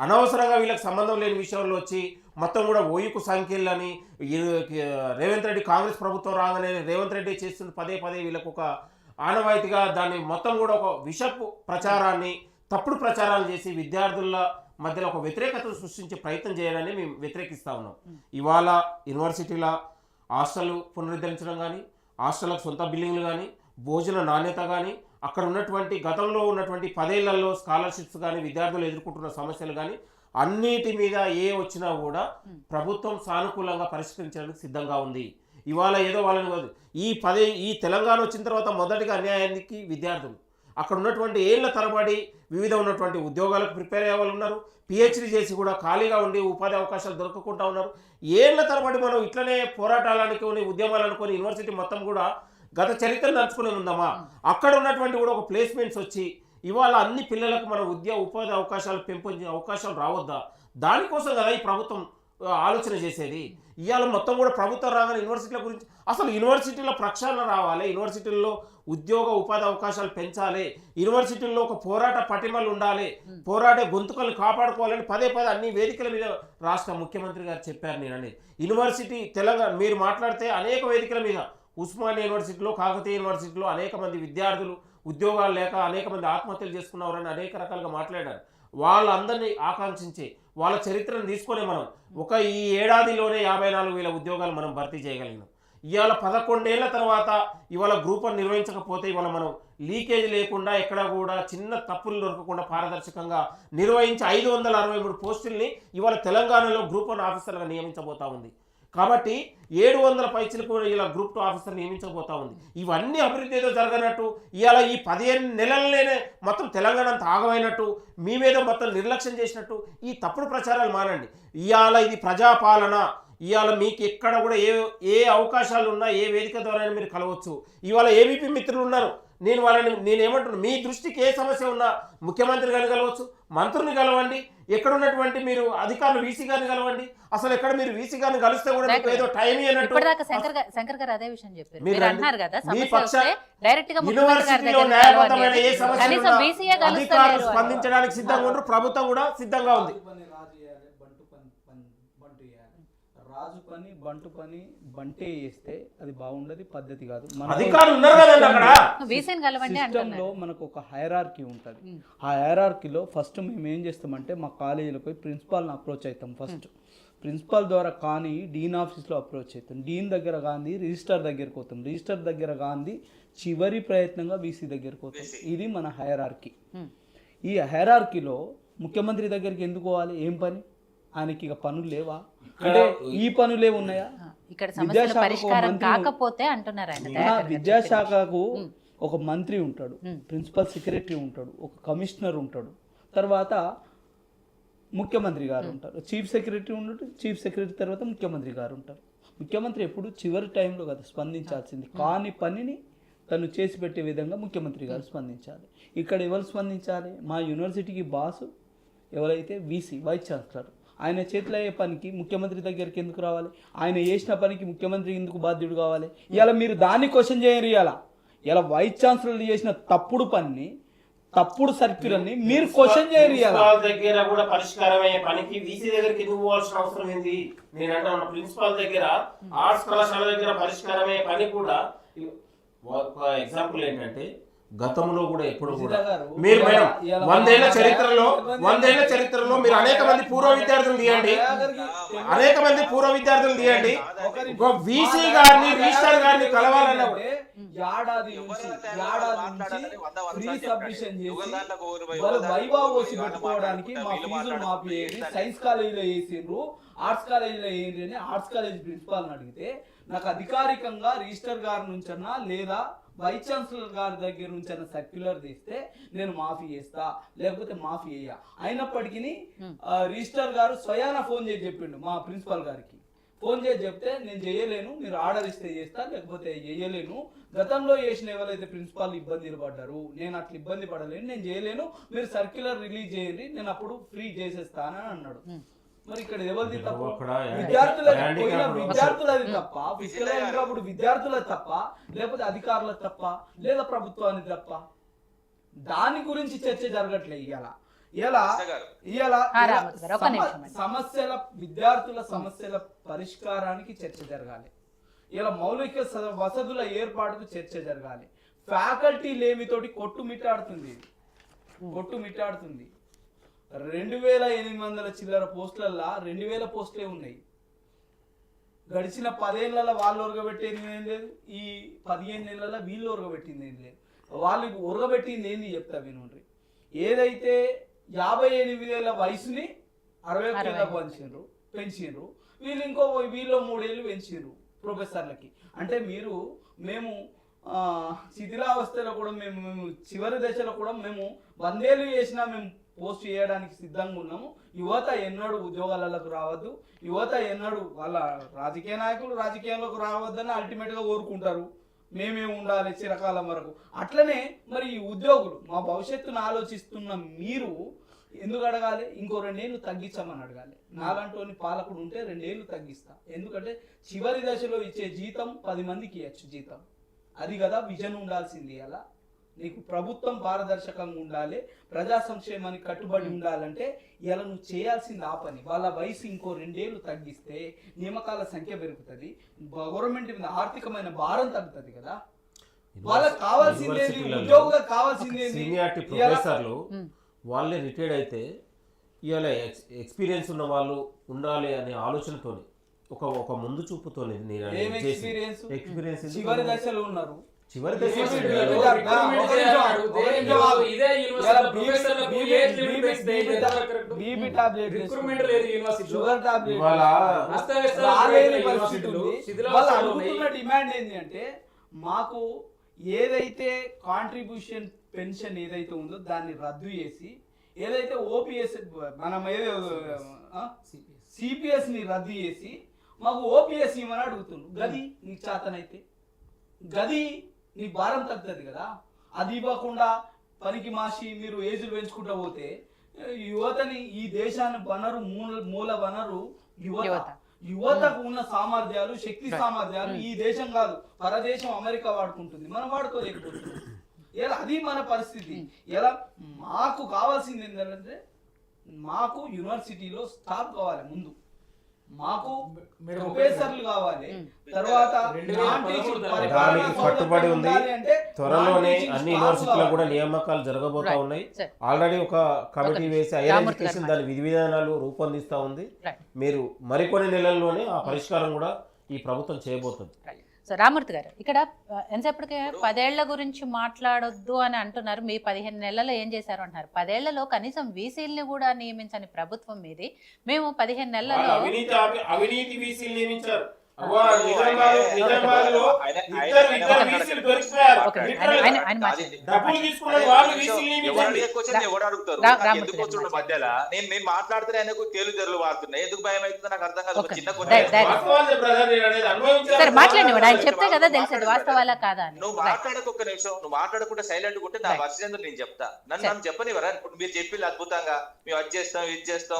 అనవసరంగా వీళ్ళకి సంబంధం లేని విషయంలో వచ్చి మొత్తం కూడా ఓయుకు సంఖ్యలని రేవంత్ రెడ్డి కాంగ్రెస్ ప్రభుత్వం రాగానే రేవంత్ రెడ్డి చేస్తున్న పదే పదే వీళ్ళకు ఒక ఆనవాయితీగా దాన్ని మొత్తం కూడా ఒక విషపు ప్రచారాన్ని తప్పుడు ప్రచారాలు చేసి విద్యార్థుల మధ్యలో ఒక వ్యతిరేకతను సృష్టించే ప్రయత్నం చేయాలని మేము వ్యతిరేకిస్తూ ఉన్నాం. ఇవాళ యూనివర్సిటీల హాస్టల్ పునరుద్ధరించడం కానీ, హాస్టళ్ళకు సొంత బిల్డింగ్లు కానీ, భోజన నాణ్యత కానీ, అక్కడ ఉన్నటువంటి గతంలో ఉన్నటువంటి 10 ఏళ్లలో స్కాలర్షిప్స్ కానీ, విద్యార్థులు ఎదుర్కొంటున్న సమస్యలు కానీ అన్నిటి మీద ఏ వచ్చినా కూడా ప్రభుత్వం సానుకూలంగా పరిష్కరించడానికి సిద్ధంగా ఉంది. ఇవాళ ఏదో వాళ్ళని ఈ తెలంగాణ వచ్చిన తర్వాత మొదటిగా అన్యాయానికి విద్యార్థులు అక్కడ ఉన్నటువంటి ఏళ్ల తరబడి వివిధ ఉన్నటువంటి ఉద్యోగాలకు ప్రిపేర్ అయ్యే వాళ్ళు ఉన్నారు. పిహెచ్డీ చేసి కూడా ఖాళీగా ఉండి ఉపాధి అవకాశాలు దొరకకుండా ఉన్నారు. ఏళ్ల తరబడి మనం ఇట్లనే పోరాటాలనుకొని ఉద్యమాలనుకొని యూనివర్సిటీ మొత్తం కూడా గత చరిత్ర నడుచుకునే ఉందామా, అక్కడ ఉన్నటువంటి కూడా ఒక ప్లేస్మెంట్స్ వచ్చి ఇవాళ అన్ని పిల్లలకు మన ఉపాధి అవకాశాలు పెంపొందే అవకాశాలు రావద్దా? దానికోసం కదా ఈ ప్రభుత్వం ఆలోచన చేసేది. ఇవాళ మొత్తం కూడా ప్రభుత్వం రాగానే యూనివర్సిటీల గురించి అసలు యూనివర్సిటీల ప్రక్షాళన రావాలి, యూనివర్సిటీల్లో ఉద్యోగ ఉపాధి అవకాశాలు పెంచాలి, యూనివర్సిటీల్లో ఒక పోరాట పటిమలు ఉండాలి, పోరాటే గొంతుకలు కాపాడుకోవాలని పదే పదే అన్ని వేదికల మీద రాష్ట్ర ముఖ్యమంత్రి గారు చెప్పారు. నేనని యూనివర్సిటీ తెలంగాణ మీరు మాట్లాడితే అనేక వేదికల మీద ఉస్మానియా యూనివర్సిటీలో, కాకతీయ యూనివర్సిటీలో అనేక మంది విద్యార్థులు ఉద్యోగాలు లేక అనేక మంది ఆత్మహత్యలు చేసుకున్నారని అనేక రకాలుగా మాట్లాడారు. వాళ్ళందరినీ ఆకాంక్షించి వాళ్ళ చరిత్రను తీసుకొని మనం ఈ ఏడాదిలోనే 54,000 ఉద్యోగాలు మనం భర్తీ చేయగలిగినాం. ఇవాళ 11 ఏళ్ల తర్వాత ఇవాళ గ్రూప్ 1 నిర్వహించకపోతే ఇవాళ మనం లీకేజ్ లేకుండా ఎక్కడ కూడా చిన్న తప్పులు దొరకకుండా పారదర్శకంగా నిర్వహించి 563 పోస్టుల్ని ఇవాళ తెలంగాణలో గ్రూప్ 1 ఆఫీసర్గా నియమించబోతా ఉంది. కాబట్టి 700 పైచలకు ఇలా గ్రూప్ 2 ఆఫీసర్ నియమించబోతా ఉంది. ఇవన్నీ అభివృద్ధి ఏదో జరగనట్టు ఇవాళ ఈ 15 నెలలనే మొత్తం తెలంగాణ అంతా ఆగమైనట్టు మీ మీద మొత్తం నిర్లక్ష్యం చేసినట్టు ఈ తప్పుడు ప్రచారాలు మానండి. ఇవాళ ఇది ప్రజాపాలన. ఇవాళ మీకు ఎక్కడ కూడా ఏ అవకాశాలు ఉన్నా ఏ వేదిక ద్వారా మీరు కలవచ్చు. ఇవాళ ఏబీపీ మిత్రులు ఉన్నారు, నేనేమంటున్నాను, మీ దృష్టికి ఏ సమస్య ఉన్నా ముఖ్యమంత్రి గారిని కలవచ్చు, మంత్రుల్ని కలవండి, ఎక్కడ ఉన్నటువంటి మీరు అధికారులు వీసీ గారిని కలవండి. అసలు ఎక్కడ మీరు వీసీ గారిని కలిస్తే కూడా మీకు ఏదో టైం అన్నట్టు యూనివర్సిటీలో న్యాయబద్ధమైన ఏ సమస్య అధికారులు స్పందించడానికి సిద్ధంగా ఉన్నారు. ప్రభుత్వం కూడా సిద్ధంగా ఉంది. రాజు పని బంటు పని బంటే చేస్తే అది బాగుండదు, పద్ధతి కాదు. సిస్టంలో మనకు ఒక హైరార్కీ ఉంటుంది. ఆ హైరార్కీలో ఫస్ట్ మేము ఏం చేస్తామంటే మా కాలేజీలో పోయి ప్రిన్సిపాల్ని అప్రోచ్ అవుతాం. ఫస్ట్ ప్రిన్సిపాల్ ద్వారా కానీ డీన్ ఆఫీస్లో అప్రోచ్ అవుతాం, డీన్ దగ్గర కానీ రిజిస్టర్ దగ్గరకు పోతాం, రిజిస్టర్ దగ్గర కానీ చివరి ప్రయత్నంగా వీసీ దగ్గరకు పోతాం. ఇది మన హైరార్కీ. ఈ హైరార్కీలో ముఖ్యమంత్రి దగ్గరికి ఎందుకు పోవాలి? ఏం పని? ఆయనకి ఇక పనులు లేవా? అంటే ఈ పనులే ఉన్నాయా? విద్యాశాఖకు ఒక మంత్రి ఉంటాడు, ప్రిన్సిపల్ సెక్రటరీ ఉంటాడు, ఒక కమిషనర్ ఉంటాడు, తర్వాత ముఖ్యమంత్రి గారు ఉంటారు, చీఫ్ సెక్రటరీ ఉంటాడు, చీఫ్ సెక్రటరీ తర్వాత ముఖ్యమంత్రి గారు ఉంటారు. ముఖ్యమంత్రి ఎప్పుడు చివరి టైంలో కదా స్పందించాల్సింది. కాని పనిని తను చేసి పెట్టే విధంగా ముఖ్యమంత్రి గారు స్పందించాలి. ఇక్కడ ఎవరు స్పందించాలి? మా యూనివర్సిటీకి బాసు ఎవరైతే వీసీ వైస్ ఛాన్సలర్, ఆయన చేతిలో అయ్యే పనికి ముఖ్యమంత్రి దగ్గరికి ఎందుకు రావాలి? ఆయన చేసిన పనికి ముఖ్యమంత్రి ఎందుకు బాధ్యుడు కావాలి? ఇలా మీరు దాన్ని క్వశ్చన్ చేయరు. ఇలా వైస్ ఛాన్సలర్ చేసిన తప్పుడు పని, తప్పుడు సర్క్యులర్ని మీరు క్వశ్చన్ చేయరు. దగ్గర కూడా పరిష్కారం అయ్యే పనికి వీసీ దగ్గరికి ఎందుకు పోవాల్సిన అవసరం ఏంది? నేను అంటే ప్రిన్సిపాల్ దగ్గర, ఆర్ట్స్ కళాశాల దగ్గర పరిష్కారం అయ్యే పని కూడా ఎగ్జాంపుల్ ఏంటంటే గతంలో కూడా ఎప్పుడు కూడా మీరు మేడం 100 ఏళ్ల చరిత్రలో మీరు అనేక మంది పూర్వ విద్యార్థులు తీయండి, వీసీ గారిని రిజిస్టర్ గారిని కలవాలన్న ఏడాది నుంచి ఫ్రీ సబ్మిషన్ చేసి వాళ్ళు వైవా వచ్చి పెట్టుకోవడానికి మా ఫీజులు మాపేయండి, సైన్స్ కాలేజీలో వేసిండ్రు, ఆర్ట్స్ కాలేజీలో వేయండి అని ఆర్ట్స్ కాలేజ్ ప్రిన్సిపాల్ని అడిగితే నాకు అధికారికంగా రిజిస్టర్ గారి నుంచన్నా లేదా వైస్ ఛాన్సలర్ గారి దగ్గర నుంచి సర్క్యులర్ తీస్తే నేను మాఫీ చేస్తా, లేకపోతే మాఫీ అయ్యా. అయినప్పటికీ రిజిస్టర్ గారు స్వయాన ఫోన్ చేసి చెప్పిండు మా ప్రిన్సిపాల్ గారికి. ఫోన్ చేసి చెప్తే నేను చేయలేను, మీరు ఆర్డర్ ఇస్తే చేస్తా, లేకపోతే చేయలేను. గతంలో చేసిన ఎవరైతే ప్రిన్సిపాల్ ఇబ్బందులు పడ్డారు, నేను అట్లా ఇబ్బంది పడలేను, నేను చేయలేను, మీరు సర్క్యులర్ రిలీజ్ చేయండి, నేను అప్పుడు ఫ్రీ చేసేస్తానని అన్నాడు. మరి ఇక్కడ ఎవరిది తప్ప? విద్యార్థులది తప్ప? అప్పుడు విద్యార్థులది తప్ప, లేకపోతే అధికారులకు తప్ప, లేదా ప్రభుత్వానికి తప్ప? దాని గురించి చర్చ జరగట్లే. ఇలా రామత్ గారు, ఒక్క నిమిషం అండి. సమస్యల విద్యార్థుల సమస్యల పరిష్కారానికి చర్చ జరగాలి. ఇలా మౌలిక వసతుల ఏర్పాటుకు చర్చ జరగాలి. ఫ్యాకల్టీ లేమితోటి కొట్టుమిట్టాడుతుంది 2800 చిల్లర పోస్టులల్లా 2000 పోస్టులే ఉన్నాయి. గడిచిన 10 ఏళ్ళ వాళ్ళు ఉరగబెట్టేది ఏం లేదు, ఈ 15 నెలల వీళ్ళు ఉరగబెట్టింది ఏం లేదు. వాళ్ళు ఉరగబెట్టింది ఏంది చెప్తా వినుండ్రి. ఏదైతే 58 వయసుని 61 పెంచిండ్రు, వీళ్ళు 3 ఏళ్ళు పెంచిండ్రు ప్రొఫెసర్లకి. అంటే మేము శిథిలావస్థలో కూడా మేము చివరి దశలో కూడా మేము 100 ఏళ్ళు చేసినా మేము పోస్ట్ చేయడానికి సిద్ధంగా ఉన్నాము. యువత ఎన్నడూ ఉద్యోగాలకు రావద్దు, యువత ఎన్నడూ వాళ్ళ రాజకీయ నాయకులు రాజకీయాల్లోకి రావద్దని అల్టిమేట్గా కోరుకుంటారు. మేమే ఉండాలి చిరకాలం వరకు. అట్లనే మరి ఈ ఉద్యోగులు మా భవిష్యత్తును ఆలోచిస్తున్న మీరు ఎందుకు అడగాలి? ఇంకో 2 ఏళ్ళు తగ్గించమని అడగాలి. నాలంటోని పాలకుడు ఉంటే 2 ఏళ్ళు తగ్గిస్తా. ఎందుకంటే చివరి దశలో ఇచ్చే జీతం 10 మందికి ఇవ్వచ్చు జీతం. అది కదా విజన్ ఉండాల్సింది. అలా నీకు ప్రభుత్వం పారదర్శకంగా ఉండాలి, ప్రజా సంక్షేమానికి కట్టుబడి ఉండాలంటే ఇలా నువ్వు చేయాల్సింది ఆ పని. వాళ్ళ వయసు ఇంకో 2 ఏళ్ళు తగ్గిస్తే నియామకాల సంఖ్య పెరుగుతుంది, గవర్నమెంట్ మీద ఆర్థికమైన భారం తగ్గుతుంది కదా. వాళ్ళకి కావాల్సిందేది, ఉద్యోగులకు కావాల్సిందేది. సీనియారిటీ ప్రొఫెసర్లు వాళ్ళే రిటైర్డ్ అయితే ఇవాళ ఎక్స్పీరియన్స్ ఉన్న వాళ్ళు ఉండాలి అనే ఆలోచనతో ఒక ముందు చూపుతోనే ఎక్స్పీరియన్స్ చివరి దశలో ఉన్నారు. చివరి డిమాండ్ ఏంటి అంటే మాకు ఏదైతే కాంట్రిబ్యూషన్ పెన్షన్ ఏదైతే ఉందో దాన్ని రద్దు చేసి, ఏదైతే ఓపీఎస్ మనం సిపిఎస్ ని రద్దు చేసి మాకు ఓపీఎస్ ఇవ్వమని అడుగుతున్నాం. గది నీకు చేతనైతే గది నీ భారం తగ్గుతుంది కదా. అది ఇవ్వకుండా పనికి మాసి మీరు ఏజులు పెంచుకుంటూ పోతే యువతని, ఈ దేశాన్ని మూల వనరు యువతకు ఉన్న సామర్థ్యాలు, శక్తి సామర్థ్యాలు ఈ దేశం కాదు పరదేశం అమెరికా వాడుకుంటుంది, మనం వాడుకోలేకపోతున్నాం. ఇలా అది మన పరిస్థితి. ఇలా మాకు కావాల్సింది ఏంటంటే మాకు యూనివర్సిటీలో స్టాఫ్ కావాలి, ముందు మాకు ప్రొఫెసర్లు కావాలి, తర్వాత కట్టుబడి ఉంది. త్వరలోనే అన్ని యూనివర్సిటీలో కూడా నియామకాలు జరగబోతా ఉన్నాయి. ఆల్రెడీ ఒక కమిటీ వేసి హైయర్ ఎడ్యుకేషన్ దాని విధి విధానాలు రూపొందిస్తా ఉంది. మీరు మరికొన్ని నెలల్లోనే ఆ పరిష్కారం కూడా ఈ ప్రభుత్వం చేయబోతుంది. సో రామూర్తి గారు, ఇక్కడ ఎంతసేపటికే 10 ఏళ్ల గురించి మాట్లాడొద్దు అని అంటున్నారు. మీ 15 నెలల్లో ఏం చేశారు అంటున్నారు. 10 ఏళ్లలో కనీసం వీసీల్ని కూడా నియమించని ప్రభుత్వం మీది. మేము 15 నెలల్లో అవినీతి వీసీలు నియమించారు. నేను మాట్లాడితే ఆయనకు తేలు తెరలు వాడుతున్నాయి. ఎందుకు భయం అవుతుందో నాకు అర్థం కాదు. మాట్లాడి ఆయన చెప్తే కదా తెలిసేది వాస్తవాలా కాదా అని. నువ్వు మాట్లాడక ఒక్క నిమిషం, నువ్వు మాట్లాడకుండా సైలెంట్ ఉంటే నా వర్షం నేను చెప్తా. నన్ను చెప్పనివరా? ఇప్పుడు మీరు చెప్పి అద్భుతంగా మేము అది చేస్తాం ఇది చేస్తాం